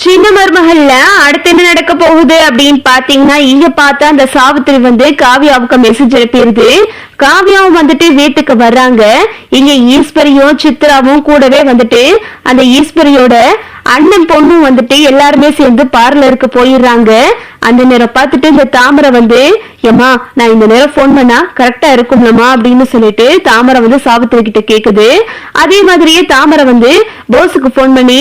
சின்ன மருமகள்ல அடுத்து என்ன நடக்க போகுது அப்படின்னு பாத்தீங்கன்னா, இங்க பார்த்தா அந்த சாவித்திரி வந்து காவியாவுக்கு மெசேஜ் அனுப்பிடுது. காவியாவும் வந்துட்டு வீட்டுக்கு வர்றாங்க. இங்க ஈஸ்வரியும் சித்ராவும் கூடவே வந்துட்டு அந்த ஈஸ்வரியோட அண்ணன் பொண்ணும் வந்துட்டு எல்லாருமே சேர்ந்து பார்லருக்கு போயிடுறாங்க. அந்த நேரம் பார்த்துட்டு இந்த தாமரை வந்து, ஏமா நான் இந்த நேரம் போன் பண்ணா கரெக்டா இருக்கும்லமா அப்படின்னு சொல்லிட்டு தாமரை வந்து சாவித்திரி கிட்ட கேக்குது. அதே மாதிரியே தாமரை வந்து போஸுக்கு போன் பண்ணி,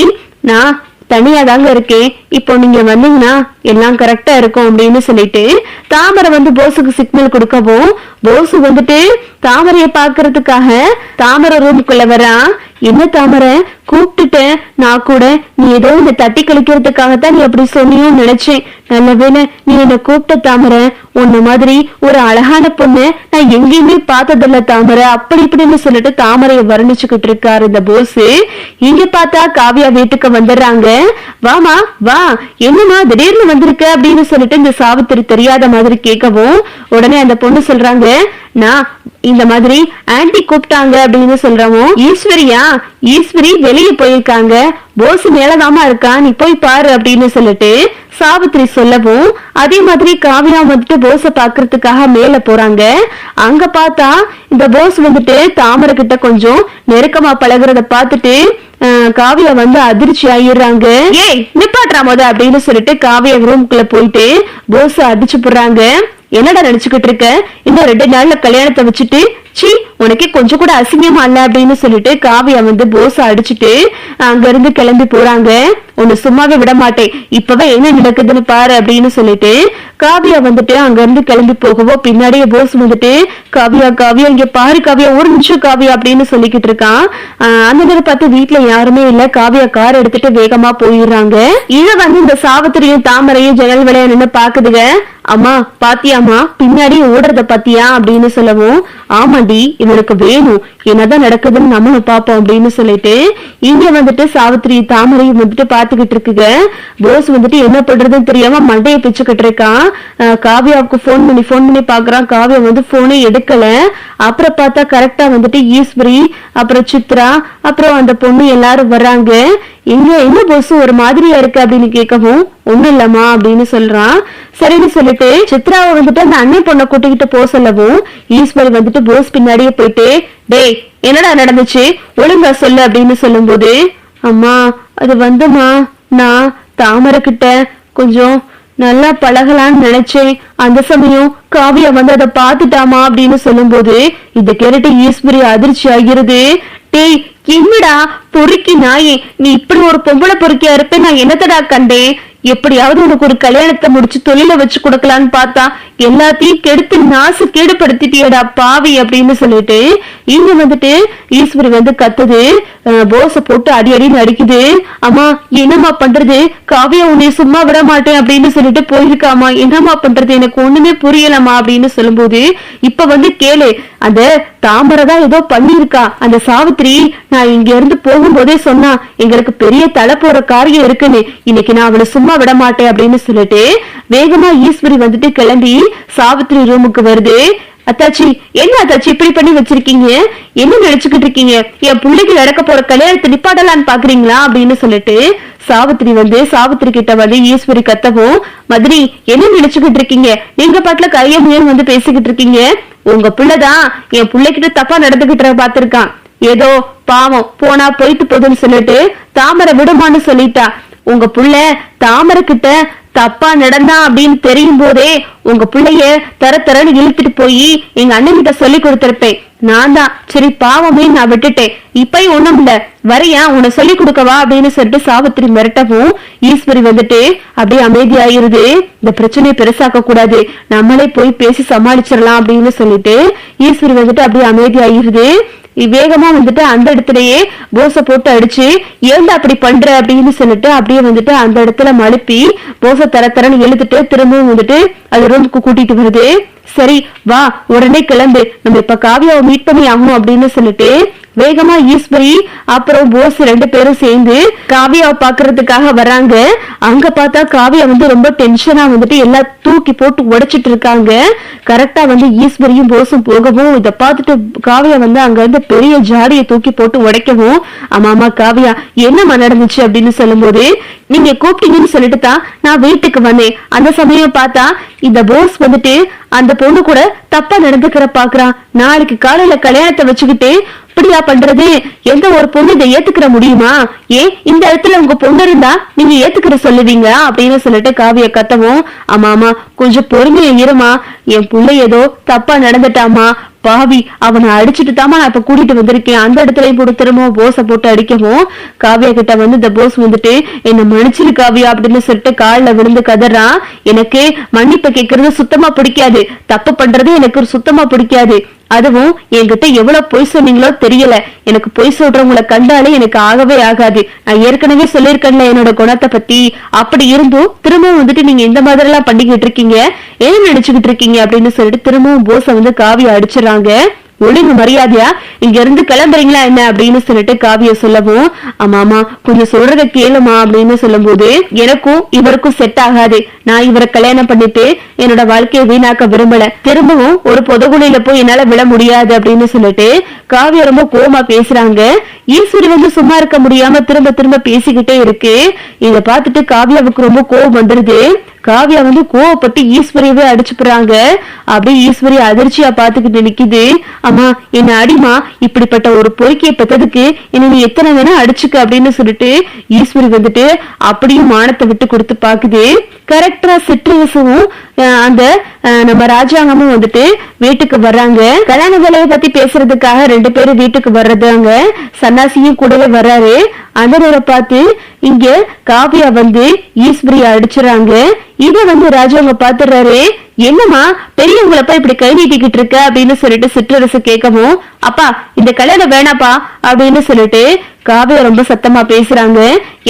நான் தனியா தாங்க இருக்கேன், இப்போ நீங்க வந்தீங்கன்னா எல்லாம் கரெக்டா இருக்கும் அப்படின்னு சொல்லிட்டு தாமரை வந்து போஸுக்கு சிக்னல் கொடுக்கவும், போஸ் வந்துட்டு தாமரைய பாக்குறதுக்காக தாமரை ரூமுக்குள்ள வரா. என்ன தாமரை கூப்பிட்டுட்டேன், நான் கூட நீ ஏதோ இந்த தட்டி கழிக்கிறதுக்காகத்தான் நீ அப்படி சொன்னியும் நினைச்சேன். நல்ல வேலை நீ என்ன கூப்பிட்ட தாமரை. உன்ன மாதிரி ஒரு அழகான பொண்ணு நான் எங்கேயுமே பார்த்ததில்ல தாமரை, அப்படி இப்படின்னு சொல்லிட்டு தாமரையை வர்ணிச்சுக்கிட்டு இருக்காரு இந்த போஸ். இங்க பார்த்தா காவியா வீட்டுக்கு வந்துடுறாங்க. வாமா வா, என்னமா திடீர்னு வந்திருக்க அப்படின்னு சொல்லிட்டு இந்த சாவித்திரி தெரியாத மாதிரி கேட்கவும், உடனே அந்த பொண்ணு சொல்றாங்க, நான் இந்த மாதிரி ஆன்டி கூப்பிட்டாங்க அப்படின்னு சொல்றோம். ஈஸ்வரியா? ஈஸ்வரி வெளியே போயிருக்காங்க, போஸ் மேலதாமா இருக்கா, நீ போய் பாரு அப்படின்னு சொல்லிட்டு சாவித்திரி சொல்லவும், அதே மாதிரி காவியா வந்துட்டு போஸ பாக்குறதுக்காக மேல போறாங்க. அங்க பார்த்தா இந்த போஸ் வந்துட்டு தாமரை கிட்ட கொஞ்சம் நெருக்கமா பழகுறத பார்த்துட்டு காவியா வந்து அதிர்ச்சி ஆயிடுறாங்க. ஏய் நிப்பாட்றா மொத அப்படின்னு சொல்லிட்டு காவியா ரூமுக்குள்ள போயிட்டு போஸ அடிச்சு போடுறாங்க. என்னடா நினைச்சுக்கிட்டு இருக்க, இன்னும் 2 நாள்ல கல்யாணத்தை வச்சுட்டு சி உனக்கே கொஞ்சம் கூட அசிங்கமா இல்ல அப்படின்னு சொல்லிட்டு காவியா வந்து போஸ அடிச்சுட்டு அங்க இருந்து கிளம்பி போறாங்க. உன்னை சும்மாவே விட மாட்டேன், இப்பவே என்ன நடக்குதுன்னு பாரு அப்படின்னு சொல்லிட்டு காவியா வந்துட்டு அங்க இருந்து கிளம்பி போகவோ, பின்னாடியே போஸ் வந்துட்டு, காவியா காவியா இங்க பாரு காவியா, ஒரு நிமிஷம் காவியா அப்படின்னு சொல்லிக்கிட்டு இருக்கான். அந்த நேரம் பார்த்து வீட்டுல யாருமே இல்ல. காவியா கார் எடுத்துட்டு வேகமா போயிடுறாங்க. இத வந்து இந்த சாவித்திரியும் தாமரையும் ஜன்னல் வழியா நின்னு பாக்குதுங்க. அம்மா பாத்தியாமா பின்னாடி ஓடுறத பாத்தியா அப்படின்னு சொல்லவும், ஆமாண்டி இவனுக்கு வேணும், என்னதான் நடக்குதுன்னு நம்மளும் பாப்போம் அப்படின்னு சொல்லிட்டு இங்க வந்துட்டு சாவித்திரி தாமரையும் வந்துட்டு பாத்துக்கிட்டு இருக்குங்க. போஸ் வந்துட்டு என்ன பண்றதுன்னு தெரியாம மண்டையை பிச்சுக்கிட்டு இருக்கான். காவியாவுக்கு போன் பண்ணி பாக்குறான். காவியா வந்து போனே எடுக்கல. அப்புறம் பார்த்தா கரெக்டா வந்துட்டு ஈஸ்வரி, அப்புறம் சித்ரா, அப்புறம் அந்த பொண்ணு எல்லாரும் வர்றாங்க. எங்க என்ன போஸ் ஒரு மாதிரியா இருக்கு அப்படின்னு கேட்கவும், ஒண்ணும் இல்லம்மா அப்படின்னு சொல்றான். சரின்னு சொல்லிட்டு சித்ராவை வந்துட்டு அந்த அண்ணன் பொண்ணை கூட்டிக்கிட்டு போக சொல்லவும், ஈஸ்வரி வந்துட்டு போஸ் பின்னாடியே போயிட்டு, டேய் என்னடா நடந்துச்சு ஒழுங்கா சொல்லு அப்படின்னு சொல்லும் போது, அம்மா அது வந்துமா நான் தாமரை கிட்ட கொஞ்சம் நல்லா பழகலான்னு நினைச்சேன், அந்த சமயம் காவியா வந்து அதை பாத்துட்டாமா அப்படின்னு சொல்லும் போது இத கேட்டு ஈஸ்வரி அதிர்ச்சி ஆகிறது. டேய் என்னடா பொறுக்கி நாயே, நீ இப்படி ஒரு பொம்பளை பொறுக்கியா இருப்ப நான் என்னத்தடா கண்டேன், எப்படியாவது உனக்கு ஒரு கல்யாணத்தை முடிச்சு தொழில வச்சு கொடுக்கலான்னு பார்த்தா எல்லாத்தையும் கெடுத்து நாசு கேடுபடுத்திட்டியடா பாவி அப்படின்னு சொல்லிட்டு இங்க வந்துட்டு ஈஸ்வரி வந்து கத்துது. போஸ போட்டு அடி அடின்னு அடிக்குது. அம்மா என்னம்மா பண்றது, காவியா உன்னை சும்மா விட மாட்டேன் அப்படின்னு சொல்லிட்டு போயிருக்காமா, என்னம்மா பண்றது எனக்கு ஒண்ணுமே புரியலமா அப்படின்னு சொல்லும் போது, இப்ப வந்து கேளு, அந்த தாமரை தான் ஏதோ பண்ணிருக்கா, அந்த சாவித்திரி நான் இங்க இருந்து போகும்போதே சொன்னா எங்களுக்கு பெரிய தலை போற காரியம் இருக்குன்னு, இன்னைக்கு நான் அவளை சும்மா விட மாட்டேன் அப்படின்னு சொல்லிட்டு வேகமா ஈஸ்வரி வந்துட்டு கிளம்பி சாவித்திரி ரூமுக்கு வருது. அத்தாச்சி என்ன அத்தாச்சி இப்படி பண்ணி வச்சிருக்கீங்க, என்ன நினைச்சுக்கிட்டு இருக்கீங்க, என் பிள்ளைக்கு நடக்க போற கல்யாணத்தை நிப்பாடலான்னு பாக்குறீங்களா அப்படின்னு சொல்லிட்டு சாவித்திரி கிட்ட வந்து ஈஸ்வரி கத்தவும், மதுரி என்ன நினைச்சுக்கிட்டு இருக்கீங்க, நீங்க பாட்டுல கைய முயல் வந்து பேசிக்கிட்டு இருக்கீங்க, உங்க பிள்ளைதான் என் பிள்ளைகிட்ட தப்பா நடந்துகிட்ட பாத்திருக்கான், ஏதோ பாவம் போனா போயிட்டு போதுன்னு சொல்லிட்டு தாமரை விடுமான்னு சொல்லிட்டா, உங்க புள்ள தாமரை கிட்ட தப்பா நடந்தா அப்படின்னு தெரியும் போதே உங்க பிள்ளைய தரன்னு இழுத்துட்டு போய் எங்க அண்ணன் கிட்ட சொல்லி கொடுத்திருப்பேன், நான் தான் சரி பாவமே நான் விட்டுட்டேன், இப்பயும் ஒண்ணும் இல்ல வரையா உன்னை சொல்லி கொடுக்கவா அப்படின்னு சொல்லிட்டு சாவித்திரி மிரட்டவும், ஈஸ்வரி வந்துட்டு அப்படியே அமைதியாயிருது. இந்த பிரச்சனையை பெருசாக்க கூடாது, நம்மளே போய் பேசி சமாளிச்சிடலாம் அப்படின்னு சொல்லிட்டு ஈஸ்வரி வந்துட்டு அப்படியே அமைதியாயிருது. வேகமா வந்துட்டு அந்த இடத்துலயே போஸ போட்டு அடிச்சு, ஏன்டா அப்படி பண்ற அப்படின்னு சொல்லிட்டு அப்படியே வந்துட்டு அந்த இடத்துல மழுப்பி போஸ தரன்னு இழுத்துட்டு திரும்பவும் வந்துட்டு அது ரூமுக்கு கூட்டிட்டு வருது. சரி வா உடனே கிளம்பு, நம்ம இப்ப காவியாவை மீட் பண்ணி ஆகணும் அப்படின்னு சொல்லிட்டு வேகமா ஈஸ்வரி அப்புறம் போஸ் 2 பேரும் சேர்ந்து காவியாவை பாக்குறதுக்காக வராங்க. அங்க பார்த்தா காவியா வந்து ரொம்ப டென்ஷனா வந்துட்டு எல்லாம் தூக்கி போட்டு உடைச்சிட்டு இருக்காங்க. கரெக்டா வந்து ஈஸ்வரியும் போஸும் போகவும் இத பார்த்துட்டு காவியா வந்து அங்க இருந்து பெரிய ஜாடியை தூக்கி போட்டு உடைக்கவும், ஆமா காவியா என்னமா நடந்துச்சு அப்படின்னு சொல்லும் போது, நீங்க கூப்பிட்டீங்கன்னு சொல்லிட்டு தான் நான் வீட்டுக்கு வந்தேன். அந்த சமயம் பார்த்தா இந்த போஸ் வந்துட்டு அந்த பொண்ணு கூட தப்பா நடந்துக்கிற பாக்குறான். நாளைக்கு காலையில கல்யாணத்தை வச்சுக்கிட்டு இப்படியா பண்றது? எந்த ஒரு பொண்ணு இதை ஏத்துக்கிற முடியுமா? ஏன் இந்த இடத்துல உங்க பொண்ணு இருந்தா நீங்க ஏத்துக்கிற சொல்லுவீங்க அப்படின்னு சொல்லிட்டு காவிய கத்தவும், ஆமா கொஞ்சம் பொறுமையா இருமா, என் புள்ள ஏதோ தப்பா நடந்துட்டாமா, பாவி அவனை அடிச்சுட்டு தாமா நான் இப்ப கூட்டிட்டு வந்திருக்கேன். அந்த இடத்துலயும் போட்டு திரும்ப போஸ போட்டு அடிக்கவும், காவியா கிட்ட வந்து இந்த போஸ் வந்துட்டு என்ன மன்னிச்சிரு காவியா அப்படின்னு சொல்லிட்டு காலில் விழுந்து கதறான். எனக்கு மன்னிப்பு கேட்கறது சுத்தமா பிடிக்காது, தப்பு பண்றது எனக்கு சுத்தமா பிடிக்காது. அதுவும் என்கிட்ட எவ்வளவு பொய் சொன்னீங்களோ தெரியல, எனக்கு பொய் சொல்றவங்களை கண்டாலே எனக்கு ஆகவே ஆகாது. நான் ஏற்கனவே சொல்லியிருக்கேன்ல என்னோட குணத்தை பத்தி. அப்படி இருந்தும் திரும்பவும் வந்துட்டு நீங்க இந்த மாதிரி எல்லாம் பண்ணிக்கிட்டு இருக்கீங்க, என்ன நினைச்சுக்கிட்டு இருக்கீங்க அப்படின்னு சொல்லிட்டு திரும்பவும் போஸ வந்து காவியா அடிச்சிடறாங்க. ஒழுங்கு மரியாதையா இங்க இருந்து கிளம்புறீங்களா என்ன அப்படின்னு சொல்லிட்டு காவிய சொல்லவும், ஆமா கொஞ்சம் சொல்றத கேளுமா அப்படின்னு சொல்லும் போது, எனக்கும் இவருக்கும் செட் ஆகாது, நான் இவரை கல்யாணம் பண்ணிட்டு என்னோட வாழ்க்கையை வீணாக்க விரும்பல, திரும்பவும் ஒரு பொதுகுழியில போய் என்னால விட முடியாது அப்படின்னு சொல்லிட்டு காவியா ரொம்ப கோவமா பேசுறாங்க. ஈஸ்வரி வந்து சும்மா இருக்க முடியாம திரும்ப பேசிக்கிட்டே இருக்கு. இத பார்த்துட்டு காவியாவுக்கு ரொம்ப கோவம் வந்துருது. காவியா வந்து கோவப்பட்டு ஈஸ்வரியவே அடிச்சுப்புறாங்க. அப்படியே ஈஸ்வரி அதிர்ச்சியா பாத்துக்கிட்டு நிக்குது. அம்மா என்ன அடிமா, இப்படிப்பட்ட ஒரு பொறுக்கிய பெற்றதுக்கு என்ன நீ எத்தனை வேணா அடிச்சுக்க அப்படின்னு சொல்லிட்டு ஈஸ்வரி வந்துட்டு அப்படியும் மானத்தை விட்டு கொடுத்து பாக்குது. கரெக்டா சிற்றரசும் அந்த நம்ம ராஜாங்கமும் வந்துட்டு வீட்டுக்கு வர்றாங்க. கல்யாண வேலையை பத்தி பேசுறதுக்காக 2 பேரும் வீட்டுக்கு வர்றதாங்க. சன்னாசியும் கூடவே வர்றாரு. அந்த நேரம் பார்த்து இங்க காவியா வந்து ஈஸ்வரியை அடிச்சுறாங்க. இத வந்து ராஜாங்க பாத்துறாரு. என்னமா பெரியவங்களை போய் இப்படி கை நீட்டிக்கிட்டு இருக்க அப்படின்னு சொல்லிட்டு சிற்றரசு கேட்கவும், அப்பா இந்த கல்யாணம் வேணாப்பா அப்படின்னு சொல்லிட்டு காவியா ரொம்ப சத்தமா பேசுறாங்க.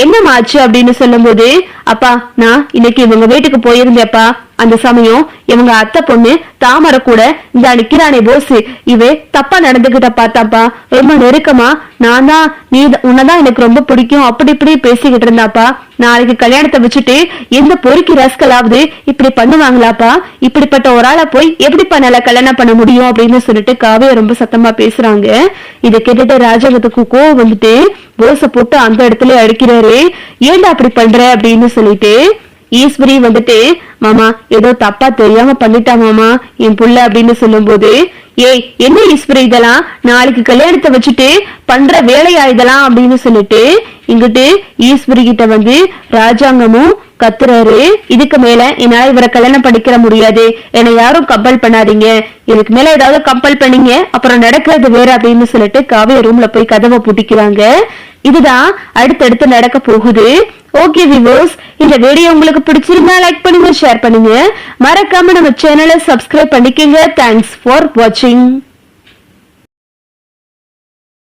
என்னமா ஆச்சு அப்படின்னு சொல்லும் போது, அப்பா நான் இன்னைக்கு இவங்க வீட்டுக்கு போயிருந்தேப்பா, அந்த சமயம் இவங்க அத்தை பொண்ணு தாமரை கூட இந்த நிக்கிறானே போஸ், இவே தப்பா நடந்துகிட்ட பார்த்தாப்பா, ரொம்ப நெருக்கமா நான் தான் நீ உன்னதான் எனக்கு ரொம்ப பிடிக்கும் அப்படி இப்படி பேசிக்கிட்டு இருந்தாப்பா. நாளைக்கு கல்யாணத்தை வச்சுட்டு எந்த பொறுக்கி ரஸ்கலாவது இப்படி பண்ணுவாங்களாப்பா? இப்படிப்பட்ட ஒரு ஆளை போய் எப்படிப்பா நல்லா கல்யாணம் பண்ண முடியும் அப்படின்னு சொல்லிட்டு காவியா ரொம்ப சத்தமா பேசுறாங்க. இதை கேட்டுட்டு ராஜாங்கத்துக்கு கோவம் வந்துட்டு போஸ போட்டு அந்த இடத்துல அடிக்கிறாரு. ஏன்டா அப்படி பண்ற அப்படின்னு சொல்லிட்டு ஈஸ்வரி வந்துட்டு, மாமா ஏதோ தப்பா தெரியாம பண்ணிட்டா மாமா என் புள்ள அப்படின்னு சொல்லும் போது, ஏய் என்ன ஈஸ்வரி இதெல்லாம், நாளைக்கு கல்யாணத்தை வச்சுட்டு பண்ற வேலையா இதெல்லாம் அப்படின்னு சொல்லிட்டு இங்கிட்டு ஈஸ்வரி கிட்ட வந்து ராஜாங்கமும் கத்துறாரு. இதுக்கு மேல என்னால இவரை கல்யாணம் பண்ணிக்கிற முடியாது, என்னை யாரும் கம்பல் பண்ணாதீங்க, இதுக்கு மேல ஏதாவது கம்பல் பண்ணீங்க அப்புறம் நடக்கிறது வேற அப்படின்னு சொல்லிட்டு காவிய ரூம்ல போய் கதவை பூட்டிக்கிறாங்க. இதுதான் அடுத்தடுத்து நடக்க போகுது. ஓகே வியூவர்ஸ், இந்த வீடியோ உங்களுக்கு பிடிச்சிருந்தா லைக் பண்ணுங்க, ஷேர் பண்ணுங்க, மறக்காம நம்ம சேனலை சப்ஸ்கிரைப் பண்ணிக்கங்க. தேங்க்ஸ் ஃபார் வாட்சிங்.